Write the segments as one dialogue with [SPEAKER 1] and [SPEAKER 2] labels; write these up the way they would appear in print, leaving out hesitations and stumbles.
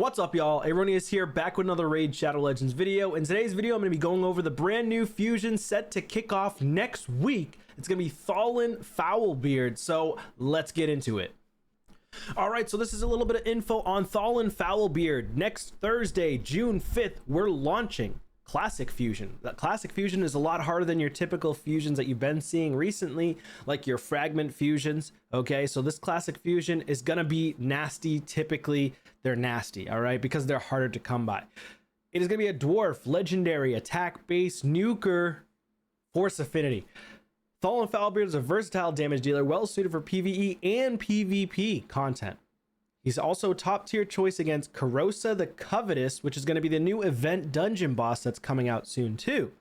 [SPEAKER 1] What's up, y'all? Aaronius here, back with another Raid Shadow Legends video. In today's video, I'm going to be going over the brand new fusion set to kick off next week. It's going to be Thalin Foulbeard, so let's get into it. Alright, so this is a little bit of info on Thalin Foulbeard. Next Thursday, June 5th, we're launching Classic Fusion. That Classic Fusion is a lot harder than your typical fusions that you've been seeing recently, like your Fragment Fusions. Okay, so this Classic Fusion is gonna be nasty. Typically, they're nasty, all right, because they're harder to come by. It is gonna be a Dwarf, Legendary, Attack Base, Nuker, Force Affinity. Thalin Foulbeard is a versatile damage dealer, well suited for PvE and PvP content. He's also top tier choice against Karosa the Covetous, which is going to be the new event dungeon boss that's coming out soon too.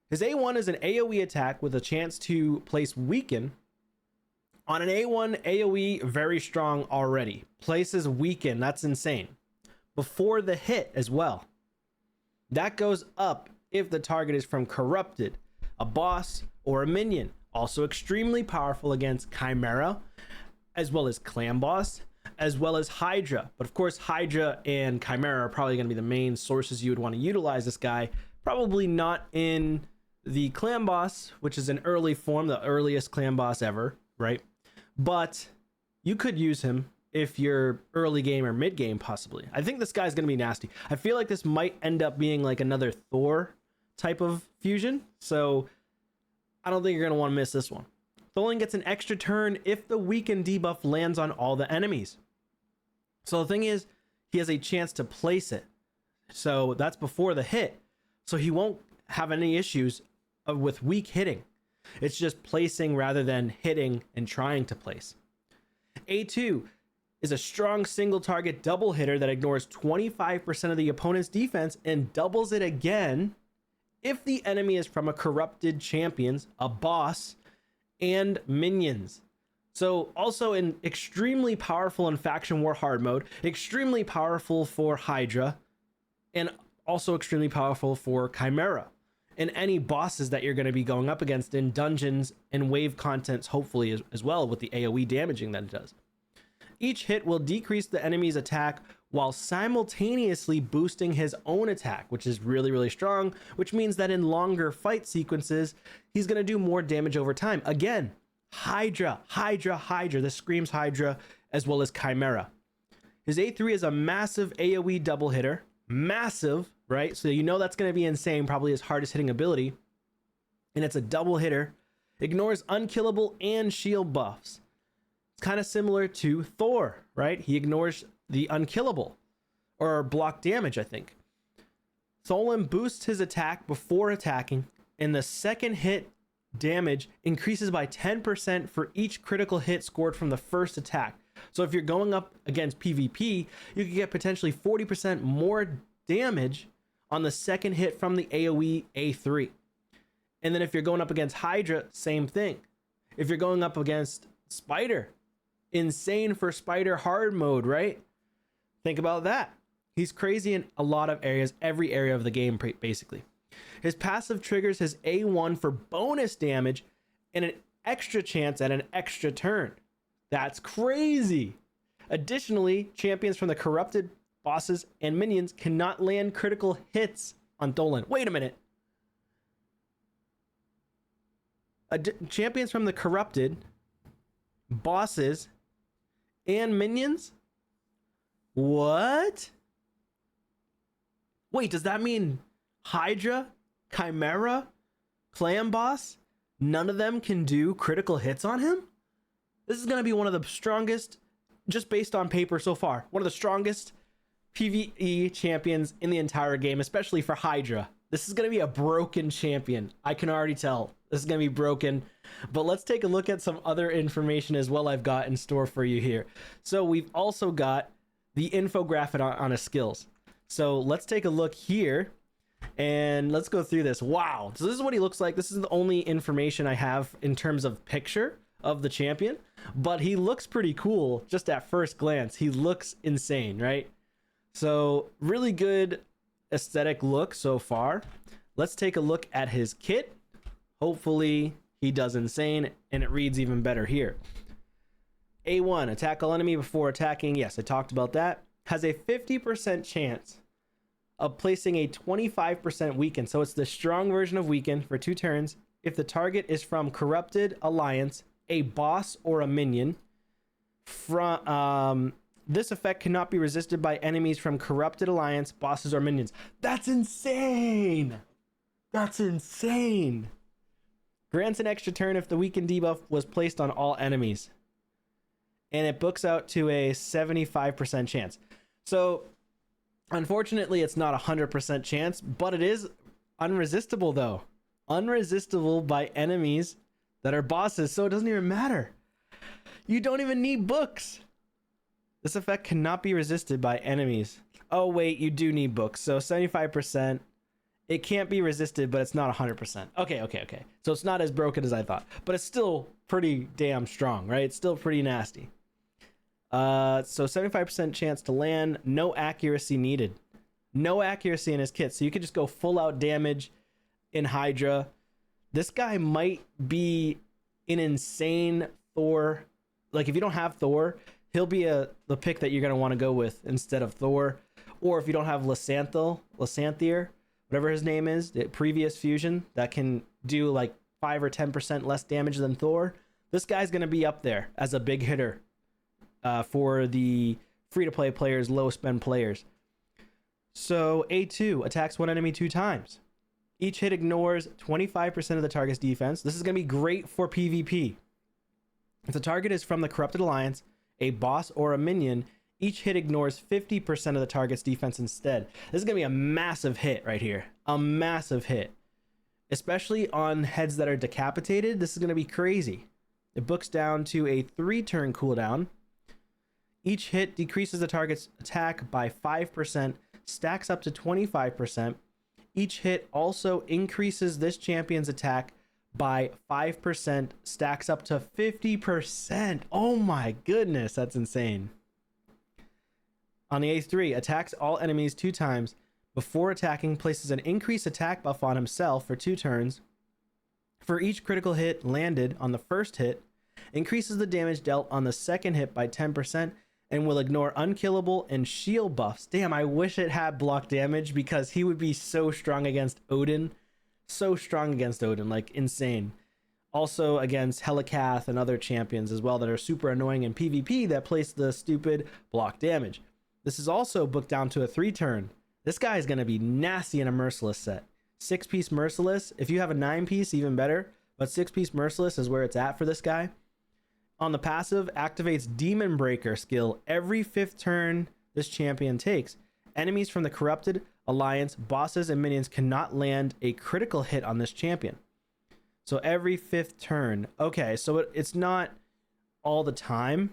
[SPEAKER 1] His A1 is an AoE attack with a chance to place weaken. On an A1 AoE, very strong already. Places weaken, that's insane. Before the hit as well. That goes up if the target is from Corrupted, a boss, or a minion. Also extremely powerful against Chimera, as well as Clan Boss, as well as Hydra. But of course, Hydra and Chimera are probably going to be the main sources you would want to utilize this guy. Probably not in the Clan Boss, which is an early form, the earliest Clan Boss ever, right? But you could use him if you're early game or mid game, possibly. I think this guy's going to be nasty. I feel like this might end up being like another Thor type of fusion. So I don't think you're going to want to miss this one. Thalin gets an extra turn if the weaken debuff lands on all the enemies. So the thing is, he has a chance to place it. So that's before the hit. So he won't have any issues with weak hitting. It's just placing rather than hitting and trying to place. A2 is a strong single target double hitter that ignores 25% of the opponent's defense and doubles it again if the enemy is from a corrupted champions, a boss, and minions. So also an extremely powerful in faction war hard mode, extremely powerful for Hydra, and also extremely powerful for Chimera and any bosses that you're going to be going up against in dungeons and wave contents, hopefully as well, with the AoE damaging that it does. Each hit will decrease the enemy's attack while simultaneously boosting his own attack, which is really, really strong, which means that in longer fight sequences, he's going to do more damage over time. Again, Hydra. This screams Hydra, as well as Chimera. His A3 is a massive AoE double hitter. Massive, right? So you know that's going to be insane, probably his hardest hitting ability. And it's a double hitter. Ignores unkillable and shield buffs. It's kind of similar to Thor, right? He ignores the unkillable or block damage, I think. Thalin boosts his attack before attacking, and the second hit damage increases by 10% for each critical hit scored from the first attack. So if you're going up against PvP, you could get potentially 40% more damage on the second hit from the AoE A3. And then if you're going up against Hydra, same thing. If you're going up against Spider, insane for Spider hard mode, right? Think about that. He's crazy in a lot of areas, every area of the game, basically. His passive triggers his A1 for bonus damage and an extra chance at an extra turn. That's crazy. Additionally, champions from the corrupted bosses and minions cannot land critical hits on Thalin. Wait a minute. Champions from the corrupted bosses and minions? What? Wait, does that mean Hydra, Chimera, Clan Boss, none of them can do critical hits on him? This is going to be one of the strongest, just based on paper so far, one of the strongest PvE champions in the entire game, especially for Hydra. This is going to be a broken champion. I can already tell. This is going to be broken. But let's take a look at some other information as well I've got in store for you here. So we've also got the infographic on his skills. So let's take a look here and let's go through this. Wow. So this is what he looks like. This is the only information I have in terms of picture of the champion, but he looks pretty cool just at first glance. He looks insane, right? So really good aesthetic look so far. Let's take a look at his kit. Hopefully he does insane and it reads even better here. A1, attack all enemy before attacking. Yes, I talked about that. has a 50% chance of placing a 25% weaken. So it's the strong version of weaken for 2 turns. If the target is from Corrupted Alliance, a boss, or a minion, from this effect cannot be resisted by enemies from Corrupted Alliance, bosses, or minions. That's insane. That's insane. Grants an extra turn if the weaken debuff was placed on all enemies. And it books out to a 75% chance. So, unfortunately, it's not a 100% chance, but it is unresistible, though. Unresistible by enemies that are bosses, so it doesn't even matter. You don't even need books. This effect cannot be resisted by enemies. Oh, wait, you do need books. So, 75%. It can't be resisted, but it's not 100%. Okay. So it's not as broken as I thought, but it's still pretty damn strong, right? It's still pretty nasty. So 75% chance to land, no accuracy needed. No accuracy in his kit, so you could just go full out damage in Hydra. This guy might be an insane Thor. Like, if you don't have Thor, he'll be the pick that you're going to want to go with instead of Thor. Or if you don't have Lysanthier, whatever his name is, the previous fusion that can do like 5 or 10% less damage than Thor, this guy's going to be up there as a big hitter for the free-to-play players, low-spend players. So A2 attacks one enemy 2 times. Each hit ignores 25% of the target's defense. This is going to be great for PvP. If the target is from the Corrupted Alliance, a boss, or a minion, each hit ignores 50% of the target's defense instead. This is going to be a massive hit right here. A massive hit. Especially on heads that are decapitated, this is going to be crazy. It books down to a 3-turn cooldown. Each hit decreases the target's attack by 5%, stacks up to 25%. Each hit also increases this champion's attack by 5%, stacks up to 50%. Oh my goodness, that's insane. On the A3, attacks all enemies 2 times. Before attacking, places an increased attack buff on himself for 2 turns. For each critical hit landed on the first hit, increases the damage dealt on the second hit by 10%, and will ignore unkillable and shield buffs. Damn, I wish it had block damage because he would be so strong against Odin. So strong against Odin, like insane. Also against Helicath and other champions as well that are super annoying in PvP that place the stupid block damage. This is also booked down to a 3-turn. This guy is going to be nasty in a Merciless set. 6-piece Merciless. If you have a 9-piece, even better. But 6-piece Merciless is where it's at for this guy. On the passive, activates Demon Breaker skill every 5th turn this champion takes. Enemies from the Corrupted Alliance, bosses, and minions cannot land a critical hit on this champion. So every 5th turn. Okay, so it's not all the time.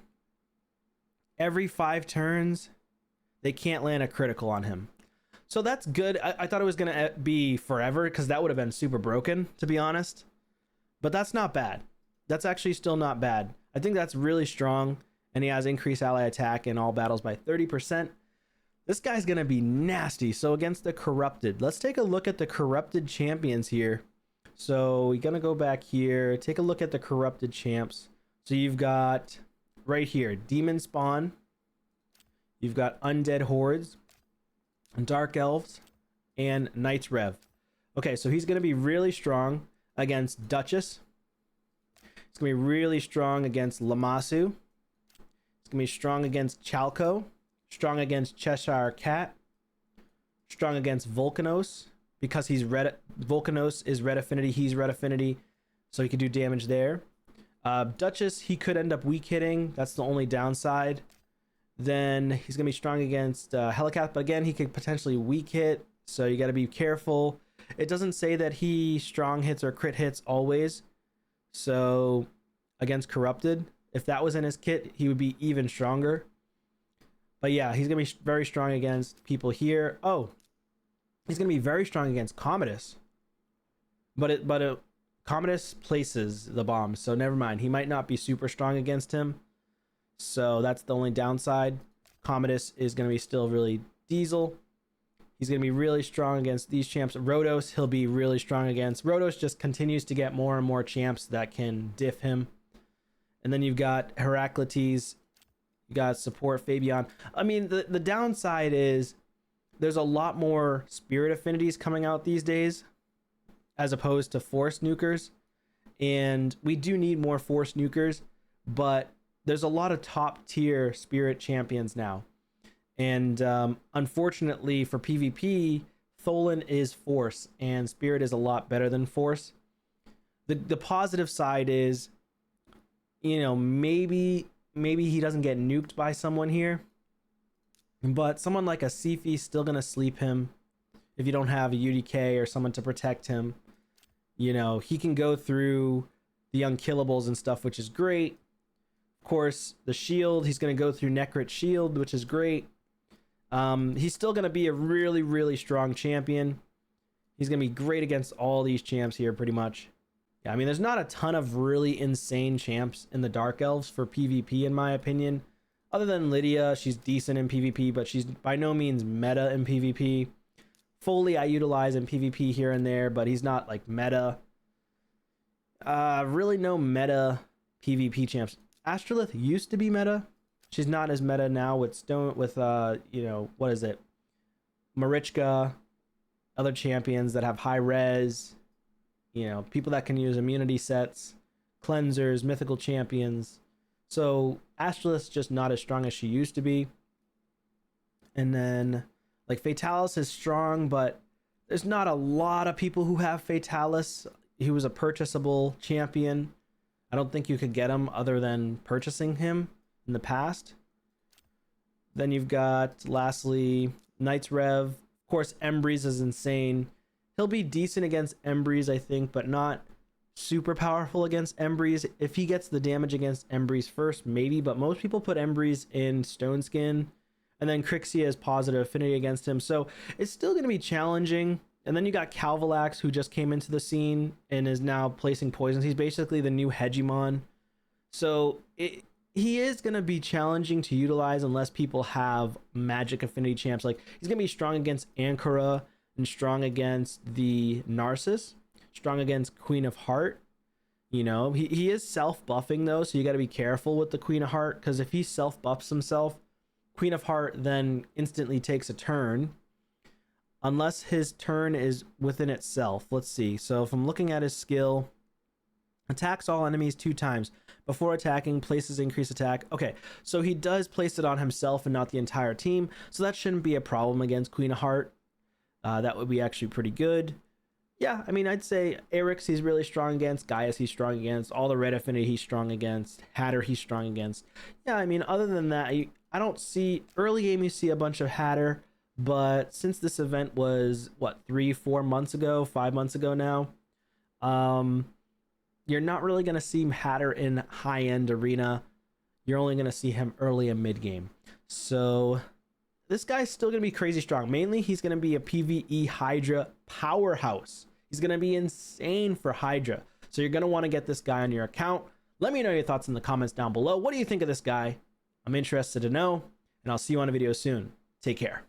[SPEAKER 1] Every 5 turns, they can't land a critical on him. So that's good. I thought it was going to be forever because that would have been super broken, to be honest. But that's not bad. That's actually still not bad. I think that's really strong. And he has increased ally attack in all battles by 30%. This guy's going to be nasty. So against the Corrupted, let's take a look at the Corrupted champions here. So we're going to go back here. Take a look at the Corrupted champs. So you've got right here, Demon Spawn. You've got Undead Hordes, Dark Elves, and Knights Rev. Okay, so he's going to be really strong against Duchess. He's going to be really strong against Lamassu. He's going to be strong against Chalco. Strong against Cheshire Cat. Strong against Volcanos. Because he's red. Volcanos is red affinity. He's red affinity. So he could do damage there. Duchess, he could end up weak hitting. That's the only downside. Then he's going to be strong against Helicath, but again, he could potentially weak hit, so you got to be careful. It doesn't say that he strong hits or crit hits always, so against Corrupted, if that was in his kit, he would be even stronger. But yeah, he's going to be very strong against people here. Oh, he's going to be very strong against Commodus, but Commodus places the bombs, so never mind. He might not be super strong against him. So that's the only downside. Commodus is going to be still really diesel. He's going to be really strong against these champs. Rhodos, he'll be really strong against. Rhodos just continues to get more and more champs that can diff him. And then you've got Heraclitus. You got support Fabian. I mean, the downside is there's a lot more spirit affinities coming out these days as opposed to force nukers. And we do need more force nukers, but there's a lot of top tier spirit champions now. And unfortunately for PvP, Tholen is force and spirit is a lot better than force. The positive side is, you know, maybe he doesn't get nuked by someone here, but someone like a Sifi is still gonna sleep him if you don't have a UDK or someone to protect him. You know, he can go through the unkillables and stuff, which is great. Of course, the shield, he's gonna go through Necrit shield, which is great. He's still gonna be a really, really strong champion. He's gonna be great against all these champs here, pretty much. Yeah, I mean, there's not a ton of really insane champs in the Dark Elves for PvP, in my opinion. Other than Lydia, she's decent in PvP, but she's by no means meta in PvP. Foley I utilize in PvP here and there, but he's not like meta. Really no meta PvP champs. Astrolith used to be meta. She's not as meta now with you know, what is it? Marichka, other champions that have high res. You know, people that can use immunity sets, cleansers, mythical champions. So Astrolith's just not as strong as she used to be. And then like Fatalis is strong, but there's not a lot of people who have Fatalis. He was a purchasable champion. I don't think you could get him other than purchasing him in the past. Then you've got, lastly, Knights Rev. Of course, Embrys is insane. He'll be decent against Embrys, I think, but not super powerful against Embrys. If he gets the damage against Embrys first, maybe, but most people put Embrys in Stoneskin, and then Crixia has positive affinity against him, so it's still going to be challenging. And then you got Calvalax, who just came into the scene and is now placing poisons. He's basically the new Hegemon. So he is going to be challenging to utilize unless people have magic affinity champs. Like, he's going to be strong against Ankara and strong against the Narcissus, strong against Queen of Heart. You know, he is self-buffing though, so you got to be careful with the Queen of Heart, because if he self-buffs himself, Queen of Heart then instantly takes a turn. Unless his turn is within itself. Let's see. So if I'm looking at his skill, attacks all enemies 2 times. Before attacking, places increased attack. Okay, so he does place it on himself and not the entire team. So that shouldn't be a problem against Queen of Heart. That would be actually pretty good. Yeah, I mean, I'd say Eric's he's really strong against. Gaius he's strong against. All the red affinity he's strong against. Hatter he's strong against. Yeah, I mean, other than that, I don't see... Early game you see a bunch of Hatter. But since this event was, what, 3-4 months ago, 5 months ago now, you're not really going to see Hatter in high-end arena. You're only going to see him early and mid-game. So this guy's still going to be crazy strong. Mainly, he's going to be a PvE Hydra powerhouse. He's going to be insane for Hydra. So you're going to want to get this guy on your account. Let me know your thoughts in the comments down below. What do you think of this guy? I'm interested to know, and I'll see you on a video soon. Take care.